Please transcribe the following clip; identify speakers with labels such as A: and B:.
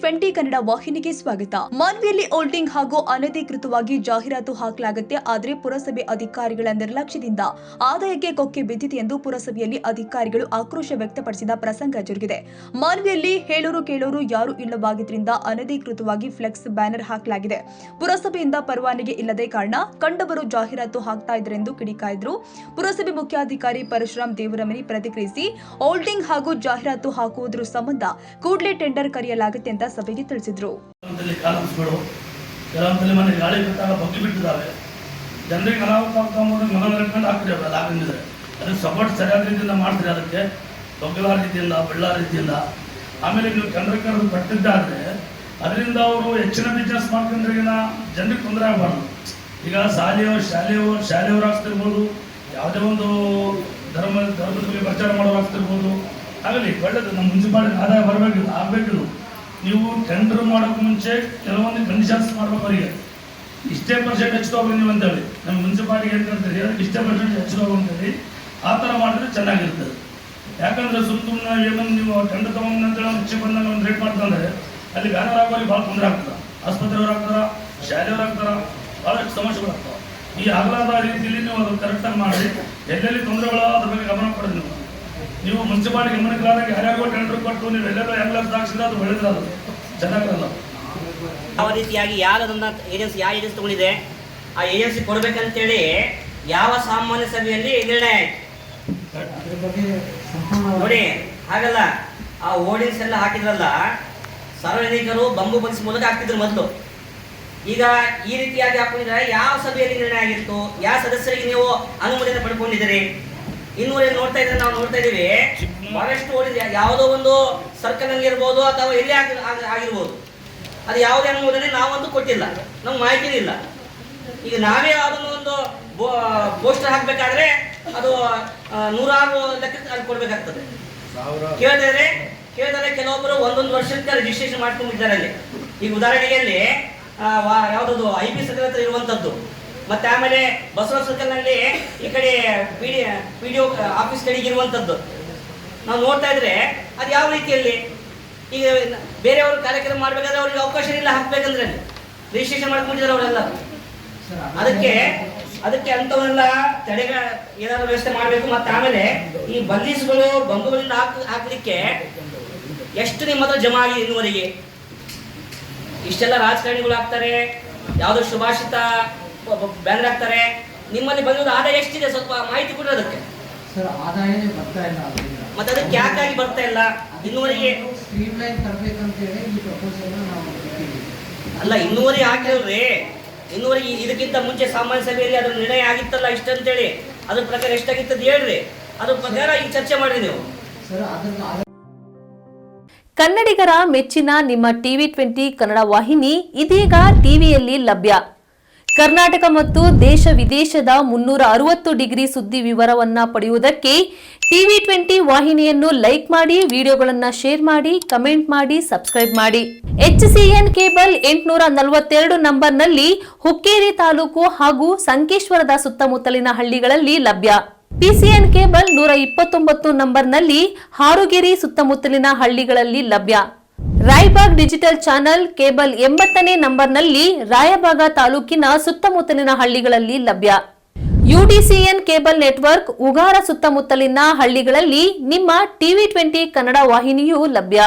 A: ಟಿವಿ20 ಕನ್ನಡ ವಾಹಿನಿಗೆ ಸ್ವಾಗತ. ಮಾನ್ವಿಯಲ್ಲಿ ಹೋಲ್ಡಿಂಗ್ ಹಾಗೂ ಅನಧಿಕೃತವಾಗಿ ಜಾಹೀರಾತು ಹಾಕಲಾಗುತ್ತೆ. ಆದರೆ ಪುರಸಭೆ ಅಧಿಕಾರಿಗಳ ನಿರ್ಲಕ್ಷ್ಯದಿಂದ ಆದಾಯಕ್ಕೆ ಕೊಕ್ಕೆ ಬಿದ್ದಿದೆ ಎಂದು ಪುರಸಭೆಯಲ್ಲಿ ಅಧಿಕಾರಿಗಳು ಆಕ್ರೋಶ ವ್ಯಕ್ತಪಡಿಸಿದ ಪ್ರಸಂಗ ಜರುಗಿದೆ. ಮಾನ್ವಿಯಲ್ಲಿ ಹೇಳೋರು ಕೇಳೋರು ಯಾರು ಇಲ್ಲವಾಗಿದ್ದರಿಂದ ಅನಧಿಕೃತವಾಗಿ ಫ್ಲೆಕ್ಸ್ ಬ್ಯಾನರ್ ಹಾಕಲಾಗಿದೆ. ಪುರಸಭೆಯಿಂದ ಪರವಾನಗಿ ಇಲ್ಲದೆ ಕಾರಣ ಕಂಡವರು ಜಾಹೀರಾತು ಹಾಕ್ತಾ ಇದ್ರೆಂದು ಕಿಡಿಕಾಯಿದ್ರು. ಪುರಸಭೆ ಮುಖ್ಯಾಧಿಕಾರಿ ಪರಶುರಾಮ್ ದೇವರಮನಿ ಪ್ರತಿಕ್ರಿಯಿಸಿ, ಹೋಲ್ಡಿಂಗ್ ಹಾಗೂ ಜಾಹೀರಾತು ಹಾಕುವುದರ ಸಂಬಂಧ ಕೂಡಲೇ ಟೆಂಡರ್ ಕರೆಯಲಾಗುತ್ತೆ ಅಂತ ಸಭೆಗೆ ತಿಳಿಸಿದ್ರು.
B: ಜನರಿಗೆ ಮನೋರಂಜನೆ ಆಗ್ತಿದೆ. ಅದಕ್ಕೆ ಸಪೋರ್ಟ್ ಸರಿಯಾದ ರೀತಿಯಿಂದ ಮಾಡ್ತೀರಿ. ಅದಕ್ಕೆ ತೊಗ್ಗಲ ರೀತಿಯಿಂದ ಬೆಳ್ಳಾರ ರೀತಿಯಿಂದ ಆಮೇಲೆ ನೀವು ಟೆಂಡರ್ ಕರೆದು ಕಟ್ಟಿದ್ದಾದರೆ ಅದರಿಂದ ಅವರು ಹೆಚ್ಚಿನ ಬಿಸ್ನೆಸ್ ಮಾಡ್ಕೊಂಡ್ರೆ ಜನರಿಗೆ ತೊಂದರೆ ಆಗಬಾರ್ದು. ಈಗ ಶಾಲೆಯವರು ಆಗ್ತಿರ್ಬೋದು, ಯಾವುದೇ ಒಂದು ಧರ್ಮದ ಬಗ್ಗೆ ಪ್ರಚಾರ ಮಾಡೋರು ಆಗ್ತಿರ್ಬೋದು, ಆಗಲಿ ಒಳ್ಳೆಯದು. ನಮ್ಮ ಮುನ್ಸಿಪಾಲಿಟಿ ಆದಾಯ ಆಗಬೇಕಿಲ್ಲ. ನೀವು ಟೆಂಡರ್ ಮಾಡೋಕ್ಕೆ ಮುಂಚೆ ಕೆಲವೊಂದು ಕಂಡೀಷನ್ಸ್ ಮಾಡ್ಬೇಕು. ಅವರಿಗೆ ಇಷ್ಟೇ ಪರ್ಸೆಂಟ್ ಹೆಚ್ಚಿಗೆ ನೀವು ಅಂತೇಳಿ ನಮ್ಮ ಮುನ್ಸಿಪಾಲಿಟಿಗೆ ಏನು ಹೇಳ್ತೀರಿ, ಅದಕ್ಕೆ ಇಷ್ಟೇ ಪರ್ಸೆಂಟ್ ಹೆಚ್ಚಿಗೆ ಅಂತೇಳಿ ಆ ಥರ ಮಾಡಿದ್ರೆ ಚೆನ್ನಾಗಿರ್ತದೆ. ಯಾಕಂದರೆ ಸುಮ್ಮನೆ ಏನೋ ನೀವು ಟೆಂಡರ್ ತೊಗೊಂಡು ಅಂತೇಳಿ ಒಂದು ಹೆಚ್ಚು ಬಂದಾಗ ಒಂದು ರೇಟ್ ಮಾಡ್ತಂದರೆ ಅಲ್ಲಿ ಬ್ಯಾನರ್ ಆಗೋರಿಗೆ ಭಾಳ ತೊಂದರೆ ಆಗ್ತದೆ. ಆಸ್ಪತ್ರೆಯವ್ರು ಆಗ್ತಾರ, ಶಾಲೆಯವ್ರು ಆಗ್ತಾರ, ಭಾಳಷ್ಟು ಸಮಸ್ಯೆಗಳಾಗ್ತವೆ. ಈ ಆಗಲಾದ ರೀತಿಯಲ್ಲಿ ನೀವು ಅದು ಕರೆಕ್ಟಾಗಿ ಮಾಡಿ ಎಲ್ಲೆಲ್ಲಿ ತೊಂದರೆಗಳ ಅದ್ರ ಬಗ್ಗೆ ಗಮನ ಕೊಡೋದು. ನೀವು ಮುನ್ಸಿಪಾಲಿಟಿ ಗಮನಕ್ಕಾದಾಗ ಯಾರ್ಯಾರಿಗೋ ಟೆಂಡರ್ ಕೊಟ್ಟು ನೀವು ಎಲ್ಲೆಲ್ಲ ಎಲ್ಲ ಹಾಕ್ಸಿದ್ರೆ ಅದು ಬೆಳೆದ್ರೆ ಅದು ಚೆನ್ನಾಗಿರಲ್ಲ.
C: ಯಾವ ರೀತಿಯಾಗಿ ಯಾರದನ್ನ ಏಜೆನ್ಸಿ ತಗೊಂಡಿದೆ ಆ ಏಜೆನ್ಸಿ ಕೊಡಬೇಕಂತೇಳಿ ಯಾವ ಸಾಮಾನ್ಯ ಸಭೆಯಲ್ಲಿ ನಿರ್ಣಯ ಆಯ್ತು ನೋಡಿ. ಹಾಗಲ್ಲ, ಆ ಹೋರ್ಡಿಂಗ್ಸ್ ಎಲ್ಲ ಹಾಕಿದ್ರಲ್ಲ, ಸಾರ್ವಜನಿಕರು ಬಂಬು ಬಗ್ಸಿ ಮೂಲಕ ಹಾಕ್ತಿದ್ರು ಮೊದಲು. ಈಗ ಈ ರೀತಿಯಾಗಿ ಹಾಕೊಂಡಿದ್ರೆ ಯಾವ ಸಭೆಯಲ್ಲಿ ನಿರ್ಣಯ ಆಗಿತ್ತು? ಯಾವ ಸದಸ್ಯರಿಗೆ ನೀವು ಅನುಮೋದನೆ ಪಡ್ಕೊಂಡಿದ್ದೀರಿ? ಇನ್ನೂರು ನೋಡ್ತಾ ಇದ್ರೆ ನಾವು ನೋಡ್ತಾ ಇದೀವಿ, ಬಹಳಷ್ಟು ಹೋರ್ಡಿಂಗ್ ಯಾವುದೋ ಒಂದು ಸರ್ಕಲ್ ಅಲ್ಲಿ ಇರ್ಬೋದು ಅಥವಾ ಎಲ್ಲಿ ಆಗಿರ್ಬೋದು, ಅದು ಯಾವುದೇ ಅನುಮೋದನೆ ನಾವಂತೂ ಕೊಟ್ಟಿಲ್ಲ, ನಮ್ಗೆ ಮಾಹಿತಿ ಇಲ್ಲ. ಈಗ ನಾವೇ ಅದನ್ನು ಒಂದು ಪೋಸ್ಟರ್ ಹಾಕ್ಬೇಕಾದ್ರೆ ಅದು 106 ಲೆಕ್ಕಕ್ಕೆ ಅಲ್ಲಿ ಕೊಡ್ಬೇಕಾಗ್ತದೆ. ಕೇಳಿದ್ರೆ ಕೆಲವೊಬ್ಬರು ಒಂದೊಂದು ವರ್ಷಕ್ಕೆ ರಿಜಿಸ್ಟ್ರೇಷನ್ ಮಾಡ್ಕೊಂಡಿದ್ದಾರೆ ಅಲ್ಲಿ. ಈಗ ಉದಾಹರಣೆಗೆ ಅಲ್ಲಿ ಯಾವುದದು IP ಸರ್ಕಲ್ ಹತ್ರ ಇರುವಂಥದ್ದು, ಮತ್ತೆ ಆಮೇಲೆ ಬಸವ ಸರ್ಕಲ್ನಲ್ಲಿ ಈ ಕಡೆ PDO ಆಫೀಸ್ ಕಡೆಗೆ ಇರುವಂಥದ್ದು ನಾವು ನೋಡ್ತಾ ಇದ್ರೆ ಅದು ಯಾವ ರೀತಿಯಲ್ಲಿ. ಈಗ ಬೇರೆಯವರು ಕಾರ್ಯಕ್ರಮ ಮಾಡಬೇಕಾದ್ರೆ ಅವ್ರಿಗೆ ಅವಕಾಶ ಇಲ್ಲ ಹಾಕ್ಬೇಕಂದ್ರೆ ರಿಜಿಸ್ಟ್ರೇಷನ್ ಮಾಡ್ಕೊಂಡಿದ್ದಾರೆ ಅವರೆಲ್ಲ. ಅದಕ್ಕೆ ಅಂಥವನ್ನೆಲ್ಲ ತಡೆಗ ಏನಾದ್ರು ವ್ಯವಸ್ಥೆ ಮಾಡಬೇಕು. ಮತ್ತೆ ಆಮೇಲೆ ಈ ಬಂದೀಸ್ಗಳು ಬಂಬುಗಳಿಂದ ಹಾಕಲಿಕ್ಕೆ ಎಷ್ಟು ನಿಮ್ಮ ಹತ್ರ ಜಮಾ ಆಗಿದೆ ಇನ್ನುವರೆಗೆ? ಇಷ್ಟೆಲ್ಲ ರಾಜಕಾರಣಿಗಳು ಹಾಕ್ತಾರೆ, ಯಾವುದೋ ಶುಭಾಷಿತ ಬ್ಯಾನರ್ ಹಾಕ್ತಾರೆ. ನಿಮ್ಮಲ್ಲಿ ಬಂದಿರೋ ಆದಾಯ ಎಷ್ಟಿದೆ ಸ್ವಲ್ಪ ಮಾಹಿತಿ ಕೊಡಿ ಅದಕ್ಕೆ.
D: ಸರ್, ಆದಾಯನೇ ಬರ್ತಾ ಇಲ್ಲ.
C: ಮತ್ತೆ ಅದಕ್ಕೆ ಯಾಕಾಗಿ ಬರ್ತಾ ಇಲ್ಲ ಇನ್ನುವರೆಗೆ?
D: ಸ್ಟ್ರೀಮ್ಲೈನ್ ತರಬೇಕಂತ ಹೇಳಿ ಈ ಪ್ರಪೋಸಲ್ ನಾವು
C: ಅಲ್ಲ, ಇನ್ನುವರೆಗೆ ಹಾಕಿಲ್ರಿ. ಇನ್ನುವರೆಗೆ ಇದಕ್ಕಿಂತ ಮುಂಚೆ ಸಾಮಾನ್ಯ ಸಭೆಯಲ್ಲಿ ಅದ್ರ ನಿರ್ಣಯ ಆಗಿತ್ತಲ್ಲ ಇಷ್ಟಂತೇಳಿ, ಅದ್ರ ಪ್ರಕಾರ ಎಷ್ಟಾಗಿತ್ತು ಹೇಳ್ರಿ, ಅದ್ರ ಪ್ರಕಾರ ಈಗ ಚರ್ಚೆ ಮಾಡ್ರಿ ನೀವು.
D: ಸರ್, ಅದನ್ನ
E: ಕನ್ನಡಿಗರ ಮೆಚ್ಚಿನ ನಿಮ್ಮ ಟಿವಿ20 ಕನ್ನಡ ವಾಹಿನಿ ಇದೀಗ ಟಿವಿಯಲ್ಲಿ ಲಭ್ಯ. ಕರ್ನಾಟಕ ಮತ್ತು ದೇಶ ವಿದೇಶದ 360 ಡಿಗ್ರಿ ಸುದ್ದಿ ವಿವರವನ್ನ ಪಡೆಯುವುದಕ್ಕೆ ಟಿವಿ20 ವಾಹಿನಿಯನ್ನು ಲೈಕ್ ಮಾಡಿ, ವಿಡಿಯೋಗಳನ್ನು ಶೇರ್ ಮಾಡಿ, ಕಮೆಂಟ್ ಮಾಡಿ, ಸಬ್ಸ್ಕ್ರೈಬ್ ಮಾಡಿ. HCN ಕೇಬಲ್ 842 ನಂಬರ್ನಲ್ಲಿ ಹುಕ್ಕೇರಿ ತಾಲೂಕು ಹಾಗೂ ಸಂಕೇಶ್ವರದ ಸುತ್ತಮುತ್ತಲಿನ ಹಳ್ಳಿಗಳಲ್ಲಿ ಲಭ್ಯ. PCN ಕೇಬಲ್ 129 ನಂಬರ್ನಲ್ಲಿ ಹಾರುಗೆರೆ ಸುತ್ತಮುತ್ತಲಿನ ಹಳ್ಳಿಗಳಲ್ಲಿ ಲಭ್ಯ. ರಾಯಬಾಗ್ ಡಿಜಿಟಲ್ ಚಾನೆಲ್ ಕೇಬಲ್ 80ನೇ ನಂಬರ್ನಲ್ಲಿ ರಾಯಬಾಗ ತಾಲೂಕಿನ ಸುತ್ತಮುತ್ತಲಿನ ಹಳ್ಳಿಗಳಲ್ಲಿ ಲಭ್ಯ. UDCN ಕೇಬಲ್ ನೆಟ್ವರ್ಕ್ ಉಗಾರ ಸುತ್ತಮುತ್ತಲಿನ ಹಳ್ಳಿಗಳಲ್ಲಿ ನಿಮ್ಮ ಟಿವಿ20 ಕನ್ನಡ ವಾಹಿನಿಯೂ ಲಭ್ಯ.